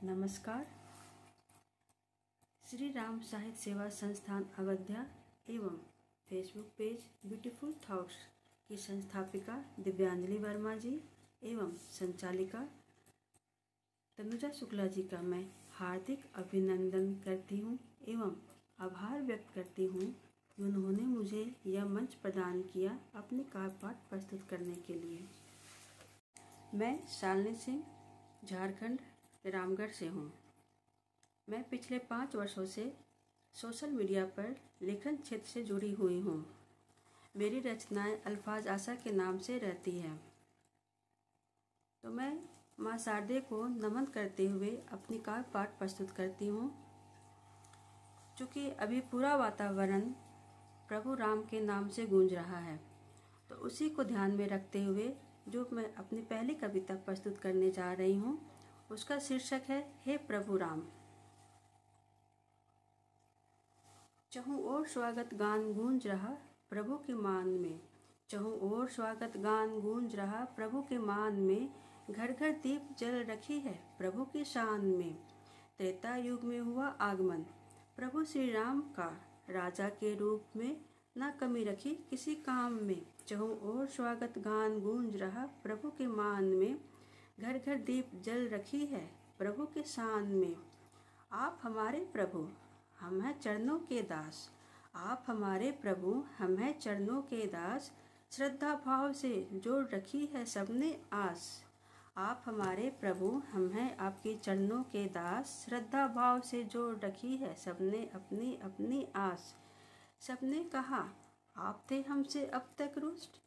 नमस्कार। श्री राम साहित्य सेवा संस्थान अवध्या एवं फेसबुक पेज ब्यूटीफुल थॉट्स की संस्थापिका दिव्यांजलि वर्मा जी एवं संचालिका तनुजा शुक्ला जी का मैं हार्दिक अभिनंदन करती हूँ एवं आभार व्यक्त करती हूँ कि उन्होंने मुझे यह मंच प्रदान किया अपने काव्य पाठ प्रस्तुत करने के लिए। मैं शालिनी सिंह झारखंड रामगढ़ से हूँ। मैं पिछले 5 वर्षों से सोशल मीडिया पर लेखन क्षेत्र से जुड़ी हुई हूँ। मेरी रचनाएं अल्फाज आशा के नाम से रहती हैं। तो मैं माँ शारदे को नमन करते हुए अपनी काव्य पाठ प्रस्तुत करती हूँ। चूँकि अभी पूरा वातावरण प्रभु राम के नाम से गूंज रहा है, तो उसी को ध्यान में रखते हुए जो मैं अपनी पहली कविता प्रस्तुत करने जा रही हूँ उसका शीर्षक है हे प्रभु राम। चहुं ओर स्वागत गान गूंज रहा प्रभु के मान में, चहुं ओर स्वागत गान गूंज रहा प्रभु के मान में, घर घर दीप जल रखी है प्रभु की शान में। त्रेता युग में हुआ आगमन प्रभु श्री राम का, राजा के रूप में न कमी रखी किसी काम में। चहुं ओर स्वागत गान गूंज रहा प्रभु के मान में, घर घर दीप जल रखी है प्रभु के शान में। आप हमारे प्रभु हम हैं चरणों के दास, आप हमारे प्रभु हम हैं चरणों के दास, श्रद्धा भाव से जोड़ रखी है सबने आस। आप हमारे प्रभु हम हैं आपके चरणों के दास, श्रद्धा भाव से जोड़ रखी है सबने अपनी अपनी आस। सबने कहा आप थे हमसे अब तक रुष्ट,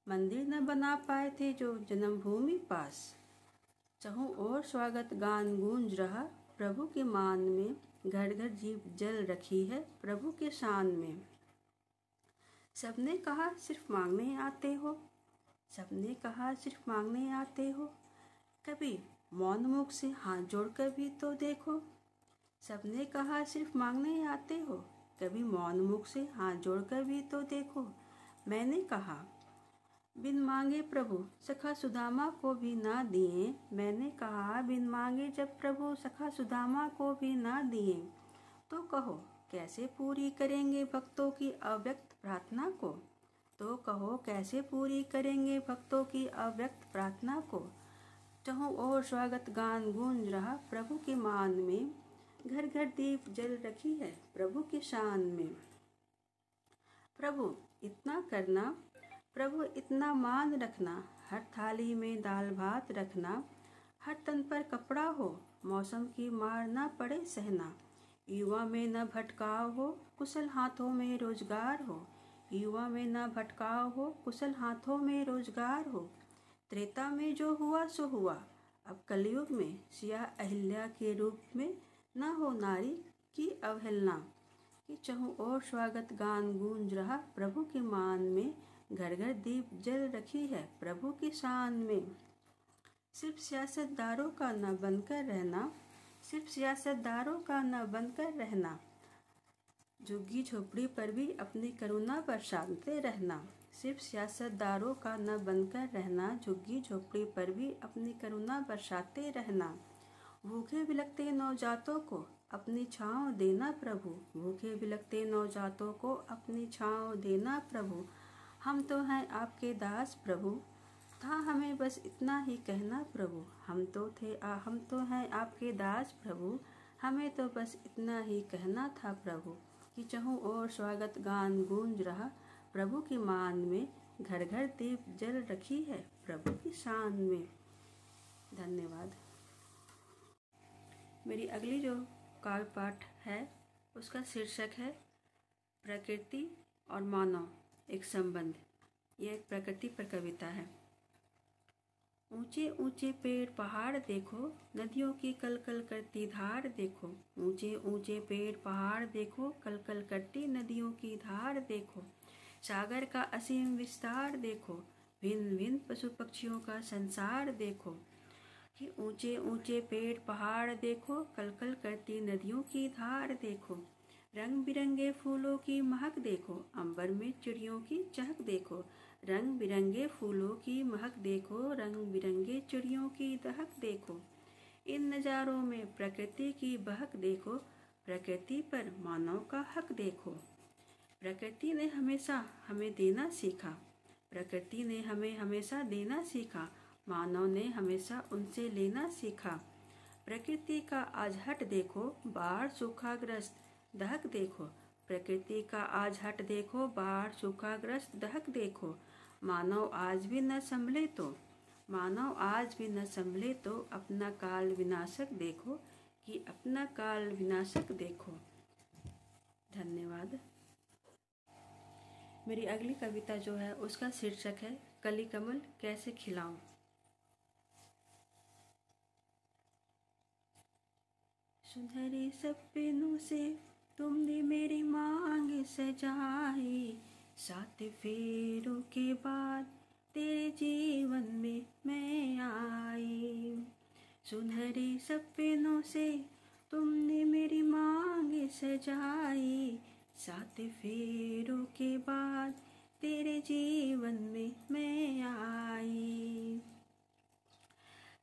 मंदिर न बना पाए थे जो जन्मभूमि पास। चहुं ओर स्वागत गान गूंज रहा प्रभु के मान में, घर घर दीप जल रखी है प्रभु के शान में। सबने कहा सिर्फ मांगने आते हो, सबने कहा सिर्फ मांगने आते हो, कभी मौन मुख से हाथ जोड़कर भी तो देखो। सबने कहा सिर्फ मांगने आते हो, कभी मौन मुख से हाथ जोड़कर भी तो देखो। मैंने कहा बिन मांगे प्रभु सखा सुदामा को भी ना दिए, मैंने कहा बिन मांगे जब प्रभु सखा सुदामा को भी ना दिए, तो कहो कैसे पूरी करेंगे भक्तों की अव्यक्त प्रार्थना को, तो कहो कैसे पूरी करेंगे भक्तों की अव्यक्त प्रार्थना को। चहुं ओर स्वागत गान गूंज रहा प्रभु के मान में, घर घर दीप जल रखी है प्रभु की शान में। प्रभु इतना करना, प्रभु इतना मान रखना, हर थाली में दाल भात रखना, हर तन पर कपड़ा हो मौसम की मार न पड़े सहना। युवा में न भटकाव हो कुशल हाथों में रोजगार हो, युवा में न भटकाव हो कुशल हाथों में रोजगार हो। त्रेता में जो हुआ सो हुआ, अब कलयुग में सिया अहिल्या के रूप में न हो नारी की अवहेलना। कि चहुं ओर स्वागत गान गूंज रहा प्रभु के मान में, घर घर दीप जल रखी है प्रभु की शान में। सिर्फ सियासतदारों का न बनकर रहना, सिर्फ सियासतदारों का न बनकर रहना, झुग्गी झोपड़ी पर भी अपनी करुणा बरसाते रहना। सिर्फ सियासतदारों का न बनकर रहना, झुग्गी झोपड़ी पर भी अपनी करुणा बरसाते रहना। भूखे बिलखते नवजातों को अपनी छाँव देना प्रभु, भूखे बिलखते नवजातों को अपनी छाँव देना प्रभु। हम तो हैं आपके दास प्रभु, था हमें बस इतना ही कहना प्रभु। हम तो हैं आपके दास प्रभु, हमें तो बस इतना ही कहना था प्रभु। कि चहुं ओर स्वागत गान गूंज रहा प्रभु की मान में, घर घर दीप जल रखी है प्रभु की शान में। धन्यवाद। मेरी अगली जो काव्य पाठ है उसका शीर्षक है प्रकृति और मानव एक संबंध। यह एक प्रकृति पर कविता है। ऊंचे ऊंचे पेड़ पहाड़ देखो, नदियों की कलकल करती धार देखो। ऊंचे ऊंचे पेड़ पहाड़ देखो, कलकल करती नदियों की धार देखो। सागर का असीम विस्तार देखो, भिन्न भिन्न पशु पक्षियों का संसार देखो। कि ऊंचे ऊंचे पेड़ पहाड़ देखो, कलकल करती नदियों की धार देखो। रंग बिरंगे फूलों की महक देखो, अंबर में चिड़ियों की चहक देखो। रंग बिरंगे फूलों की महक देखो, रंग बिरंगे चिड़ियों की दहक देखो। इन नज़ारों में प्रकृति की बहक देखो, प्रकृति पर मानव का हक देखो। प्रकृति ने हमेशा हमें देना सीखा, प्रकृति ने हमें हमेशा देना सीखा, मानव ने हमेशा उनसे लेना सीखा। प्रकृति का आज हट देखो, बाढ़ सूखाग्रस्त दहक देखो, प्रकृति का आज हट देखो, बाढ़ सूखाग्रस्त दहक देखो। मानव आज भी न संभले तो, मानव आज भी न संभले तो अपना काल विनाशक देखो, कि अपना काल विनाशक देखो। धन्यवाद। मेरी अगली कविता जो है उसका शीर्षक है कली कमल कैसे खिलाऊं। सुनहरे सपनों से तुमने मेरी मांग सजाई, 7 फेरों के बाद तेरे जीवन में मैं आई। सुनहरे सपनों से तुमने मेरी मांग सजाई, 7 फेरों के बाद तेरे जीवन में मैं आई।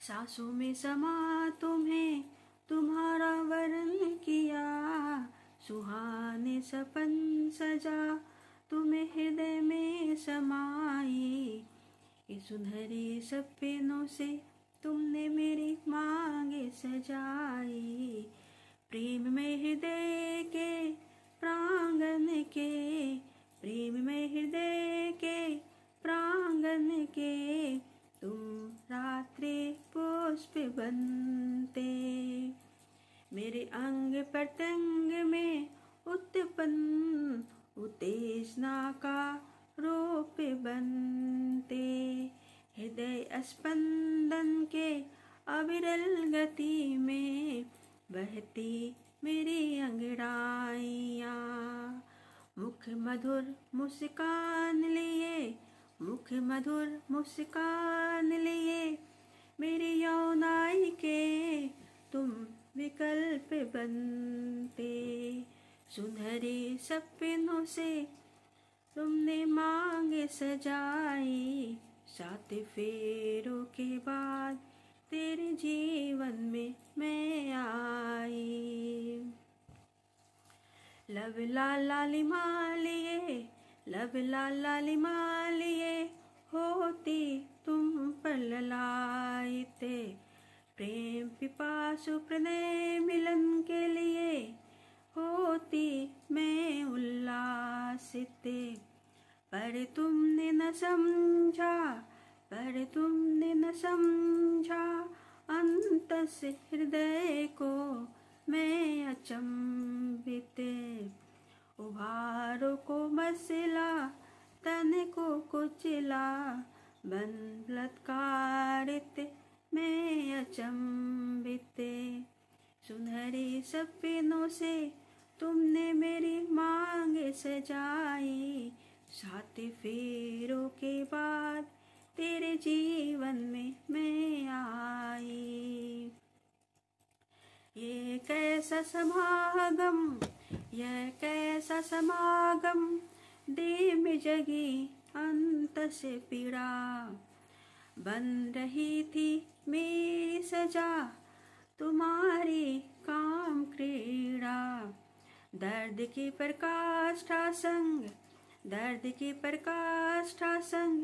सांसों में समा तुम्हें तुम्हारा वर्ण किया, सुहाने सपन सजा तुम्हें हृदय में समाई। ये सुनहरे सपनों से तुमने मेरी मांगे सजाई, प्रेम में हृदय के प्रांगण के, प्रेम में हृदय के प्रांगण के तुम रात्रि पुष्प बनते। मेरे अंग प्रत्यंग में उत्पन्न उत्तेजना का रूप बनते, हृदय स्पंदन के अविरल गति में बहती मेरी अंगड़ाइयाँ। मुख मधुर मुस्कान लिए, मुख मधुर मुस्कान लिए मेरी यौनाई के तुम विकल्प बनते। सुनहरे सपनों से तुमने मांगे सजाई, 7 फेरों के बाद तेरे जीवन में मैं आई। लब लालिमा लिए, लब लालिमा लिए होती तुम पर ललायते, प्रेम पिपासु प्रणय मिलन के लिए होती मैं उल्लासित। पर तुमने न समझा, पर तुमने न समझा अंत से हृदय को मैं अचंभित। उभारों को मसला तन को कुचला, बन बलात्कारित मैं अचंभित। सुनहरे सपनों से तुमने मेरी मांग सजाई, 7 फेरों के बाद तेरे जीवन में मैं आई। ये कैसा समागम, यह कैसा समागम, देह में जगी अंत से पीड़ा, बन रही थी मेरी सजा तुम्हारी काम क्रीड़ा। दर्द की प्रकाष्ठा संग, दर्द की प्रकाष्ठा संग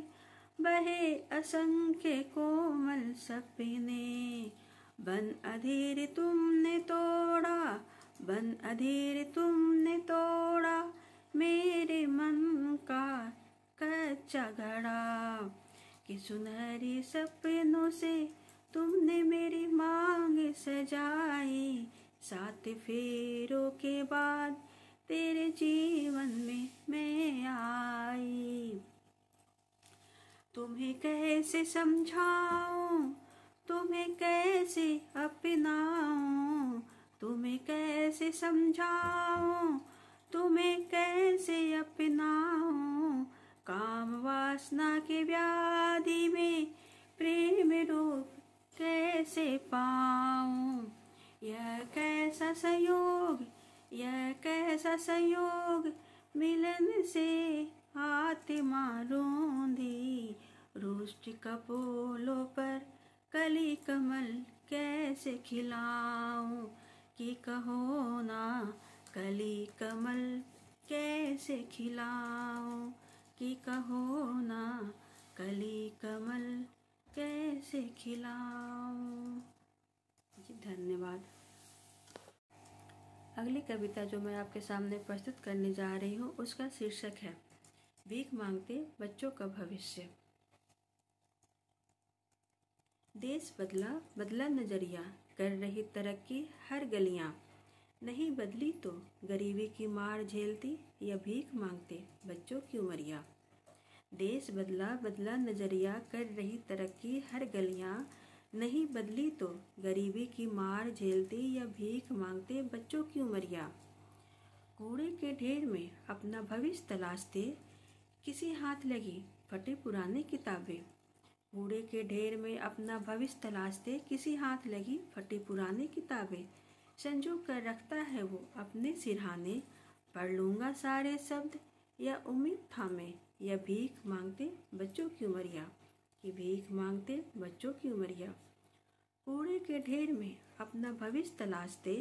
बहे असंख्य कोमल सपने, बन अधीर तुमने तोड़ा, बन अधीर तुमने तोड़ा मेरे मन का कच्चा घड़ा। कि सुनहरी सपनों से तुमने मेरी मांग सजाई, 7 फेरों के बाद तेरे जीवन में मैं आई। तुम्हें कैसे समझाऊं, तुम्हें कैसे अपनाऊं, तुम्हें कैसे समझाऊं, तुम्हें कैसे अपनाऊं। काम वासना के व्याधि में प्रेम रूप कैसे पाऊं। यह कैसा संयोग, यह कैसा संयोग, मिलन से आत्मा रूंधी, रुष्ट कपोलों पर कली कमल कैसे खिलाऊं कि कहो ना कली कमल कैसे खिलाऊं कि कहो ना कली कमल कैसे खिलाऊं। जी धन्यवाद। अगली कविता जो मैं आपके सामने प्रस्तुत करने जा रही हूँ उसका शीर्षक है भीख मांगते बच्चों का भविष्य। देश बदला बदला नजरिया, कर रही तरक्की हर गलियां, नहीं बदली तो गरीबी की मार झेलती या भीख मांगते बच्चों की उमरिया। देश बदला बदला नजरिया, कर रही तरक्की हर गलियां, नहीं बदली तो गरीबी की मार झेलती या भीख मांगते बच्चों की उमरिया। कूड़े के ढेर में अपना भविष्य तलाशते, किसी हाथ लगी फटी पुरानी किताबें। कूड़े के ढेर में अपना भविष्य तलाशते, किसी हाथ लगी फटी पुरानी किताबें। संजो कर रखता है वो अपने सिरहाने, पढ़ लूँगा सारे शब्द या उम्मीद थामे, या भीख मांगते बच्चों की उमरिया, कि भीख मांगते बच्चों की उमरिया। कूड़े के ढेर में अपना भविष्य तलाशते,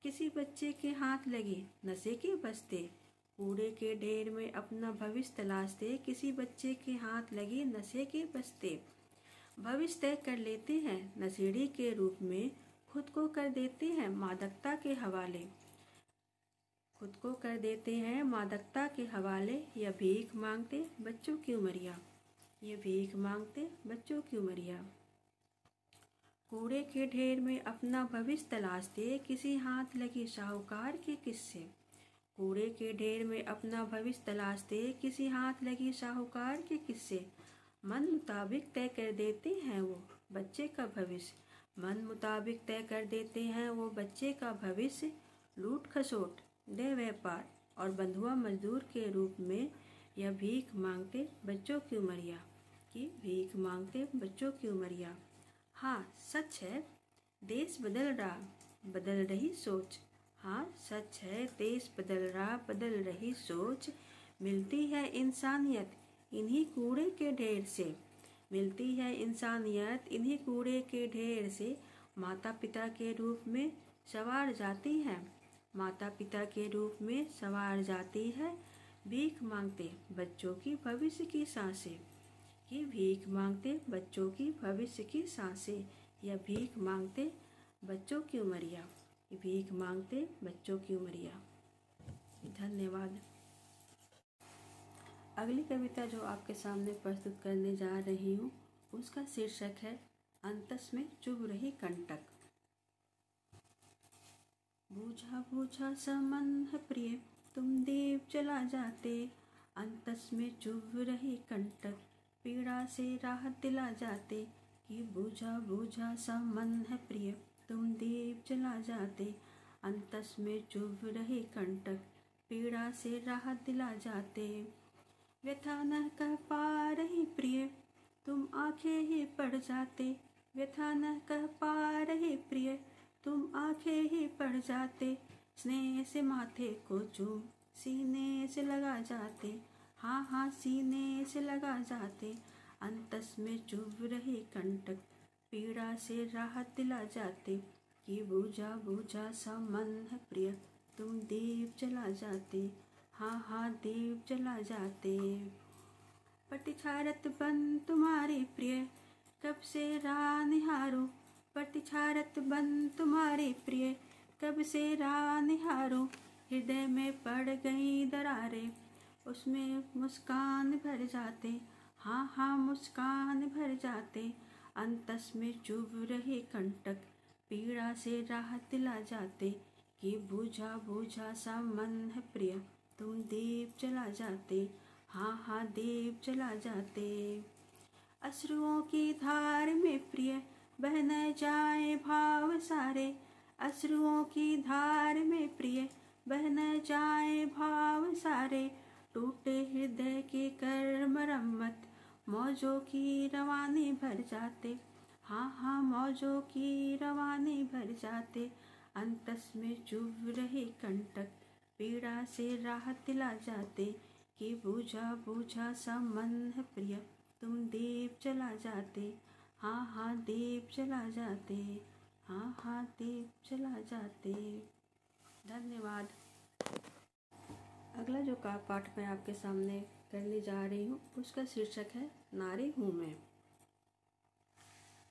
किसी बच्चे के हाथ लगे नशे के बस्ते। कूड़े के ढेर में अपना भविष्य तलाशते, किसी बच्चे के हाथ लगे नशे के बस्ते। भविष्य तय कर लेते हैं नशेड़ी के रूप में, खुद को कर देते हैं मादकता के हवाले। खुद को कर देते हैं मादकता के हवाले, या भीख मांगते बच्चों की उमरिया, ये भीख मांगते बच्चों की उमरिया। कूड़े के ढेर में अपना भविष्य तलाशते, किसी हाथ लगी साहूकार के किस्से। कूड़े के ढेर में अपना भविष्य तलाशते, किसी हाथ लगी साहूकार के किस्से। मन मुताबिक तय कर देते हैं वो बच्चे का भविष्य, मन मुताबिक तय कर देते हैं वो बच्चे का भविष्य। लूट खसोट दे व्यापार और बंधुआ मजदूर के रूप में, यह भीख मांगते बच्चों की उमरिया, कि भीख मांगते बच्चों की उमरिया। हाँ सच है देश बदल रहा, बदल रही सोच। हाँ सच है देश बदल रहा, बदल रही सोच। मिलती है इंसानियत इन्हीं कूड़े के ढेर से, मिलती है इंसानियत इन्हीं कूड़े के ढेर से। माता पिता के रूप में सवार जाती है, माता पिता के रूप में सवार जाती है। भीख मांगते बच्चों की भविष्य की सांसें, कि भीख मांगते बच्चों की भविष्य की सांसें, या भीख मांगते बच्चों की उमरिया, भीख मांगते बच्चों की उमरिया। धन्यवाद। अगली कविता जो आपके सामने प्रस्तुत करने जा रही हूँ उसका शीर्षक है अंतस में चुभ रही कंटक। बूझा बूझा सा मन है प्रिय, तुम दीप जला जाते, अंतस में चुभ रही कंटक, पीड़ा से राहत दिला जाते। कि बूझा बूझा सा मन है प्रिय, तुम दीप जला जाते, अंतस में चुभ रही कंटक, पीड़ा से राहत दिला जाते। व्यथा न कह पा रही प्रिय, तुम आंखें ही पड़ जाते, व्यथा न कह पा रही प्रिय, तुम आंखें ही पड़ जाते। स्नेह से माथे को चूम सीने से लगा जाते, हाँ हाँ सीने से लगा जाते, अंतस में चुभ रही कंटक, पीड़ा से राहत दिला जाते। कि बूझा बूझा सा मन है प्रिय, तुम दीप जला जाते, हाँ हाँ दीप जला जाते। प्रतिछारत बन तुम्हारी प्रिय, कब से राह निहारो, प्रतिछारत बन तुम्हारी प्रिय, कब से राह निहारो। हृदय में पड़ गई दरारें, उसमें मुस्कान भर जाते, हाँ हाँ मुस्कान भर जाते, अंतस में चुभ रही कंटक, पीड़ा से राहत दिला जाते। कि बूझा बूझा सा मन है प्रिय, तुम दीप जला जाते, हाँ हाँ दीप जला जाते। अश्रुओं की धार में प्रिय बह न जाए भाव सारे, अश्रुओं की धार में प्रिय बह न जाए भाव सारे। टूटे हृदय की कर मरम्मत, मौजों की रवानी भर जाते, हाँ हाँ मौजों की रवानी भर जाते, अंतस में चुभ रही कंटक, पीड़ा से राहत दिला जाते। कि बूझा बूझा सा मन है प्रिय, तुम दीप जला जाते, हाँ हाँ दीप जला जाते, हाँ हाँ दीप जला जाते। धन्यवाद। अगला जो का पाठ मैं आपके सामने करने जा रही हूँ उसका शीर्षक है नारी हूँ मैं।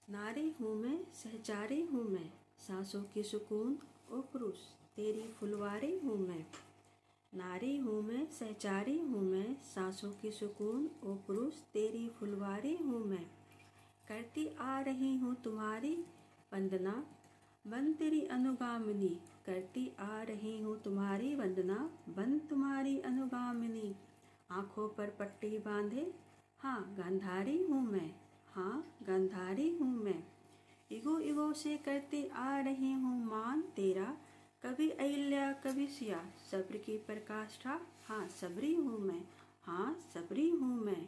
नारी हूँ मैं, सहचारी हूँ मैं, सांसों की सुकून ओ पुरुष तेरी फुलवारी हूँ मैं। नारी हूँ मैं, सहचारी हूँ मैं, सांसों की सुकून ओ पुरुष तेरी फुलवारी हूँ मैं। करती आ रही हूँ तुम्हारी वंदना, बन तेरी अनुगामिनी। करती आ रही हूँ तुम्हारी वंदना, बन तुम्हारी अनुगामिनी। आँखों पर पट्टी बांधे, हाँ गांधारी हूँ मैं, हाँ गांधारी हूँ मैं। इगो इगो से करती आ रही हूँ मान तेरा, कभी अहिल्या कभी सिया, सब्र की प्रकाष्ठा, हाँ सबरी हूँ मैं, हाँ सबरी हूँ मैं।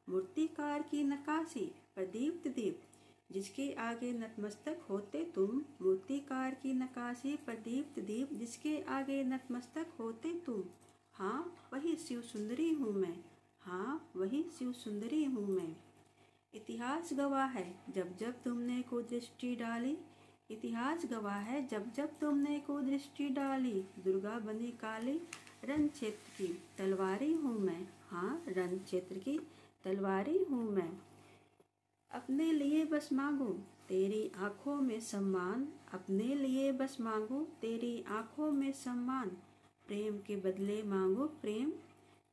मूर्तिकार की नक्काशी प्रदीप्त दीप, जिसके आगे नतमस्तक होते तुम। मूर्तिकार की नक्काशी प्रदीप्त दीप, जिसके आगे नतमस्तक होते तुम। हाँ वही शिव सुंदरी हूँ मैं, हाँ वही शिव सुंदरी हूँ मैं। इतिहास गवाह है जब जब तुमने को दृष्टि डाली, इतिहास गवाह है जब जब तुमने को दृष्टि डाली। दुर्गा बनी काली, रण क्षेत्र की तलवारी हूँ मैं, हाँ रण क्षेत्र की तलवारी हूँ मैं। अपने लिए बस मांगो तेरी आँखों में सम्मान, अपने लिए बस मांगो तेरी आँखों में सम्मान। प्रेम के बदले मांगो प्रेम,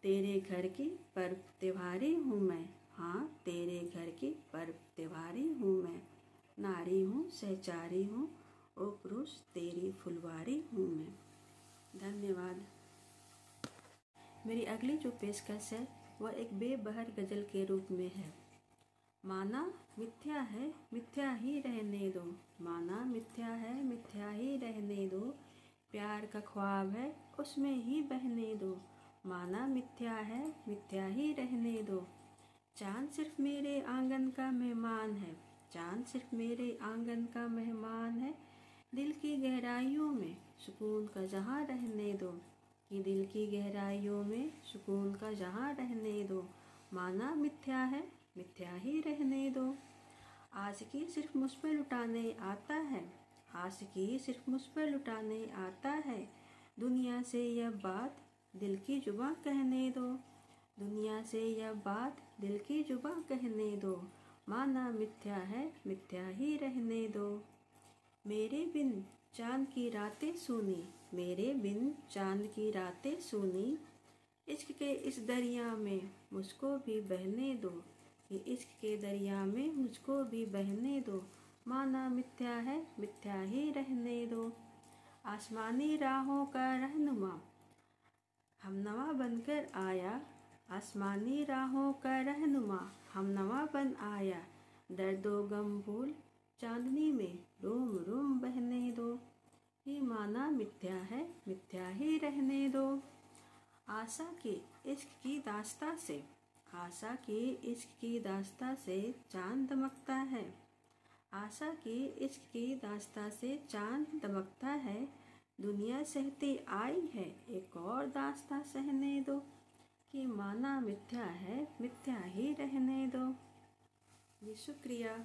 तेरे घर की पर्व त्योहारी हूँ मैं, हाँ तेरे घर की पर्व त्योहारी हूँ मैं। नारी हूँ, सहचारी हूँ, ओ पुरुष तेरी फुलवारी हूँ मैं। धन्यवाद। मेरी अगली जो पेशकश है वह एक बेबहर गज़ल के रूप में है। माना मिथ्या है मिथ्या ही रहने दो, माना मिथ्या है मिथ्या ही रहने दो। प्यार का ख्वाब है उसमें ही बहने दो, माना मिथ्या है मिथ्या ही रहने दो। चाँद सिर्फ मेरे आंगन का मेहमान है, चाँद सिर्फ मेरे आंगन का मेहमान है। दिल की गहराइयों में सुकून का जहाँ रहने दो, कि दिल की गहराइयों में सुकून का जहाँ रहने दो। माना मिथ्या है मिथ्या ही रहने दो। आशिकी सिर्फ मुझ पर लुटाने आता है, आशिकी सिर्फ मुझ पर लुटाने आता है। दुनिया से यह बात दिल की जुबां कहने दो, दुनिया से यह बात दिल की जुबां कहने दो। माना मिथ्या है मिथ्या ही रहने दो। मेरे बिन चांद की रातें सूनी, मेरे बिन चांद की रातें सूनी। इश्क के इस दरिया में मुझको भी बहने दो, ये इश्क के दरिया में मुझको भी बहने दो। माना मिथ्या है मिथ्या ही रहने दो। आसमानी राहों का रहनुमा हमनवा बनकर आया, आसमानी राहों का रहनुमा हमनवा बन आया। दर्दो गम भूल चांदनी में रोम रोम बहने दो, ये माना मिथ्या है मिथ्या ही रहने दो। आशा के इश्क की दास्ता से, आशा के इश्क की दास्ता से चांद दमकता है, आशा के इश्क की दास्ता से चांद दमकता है। दुनिया सहती आई है एक और दास्ता सहने दो, कि माना मिथ्या है मिथ्या ही रहने दो। जी शुक्रिया।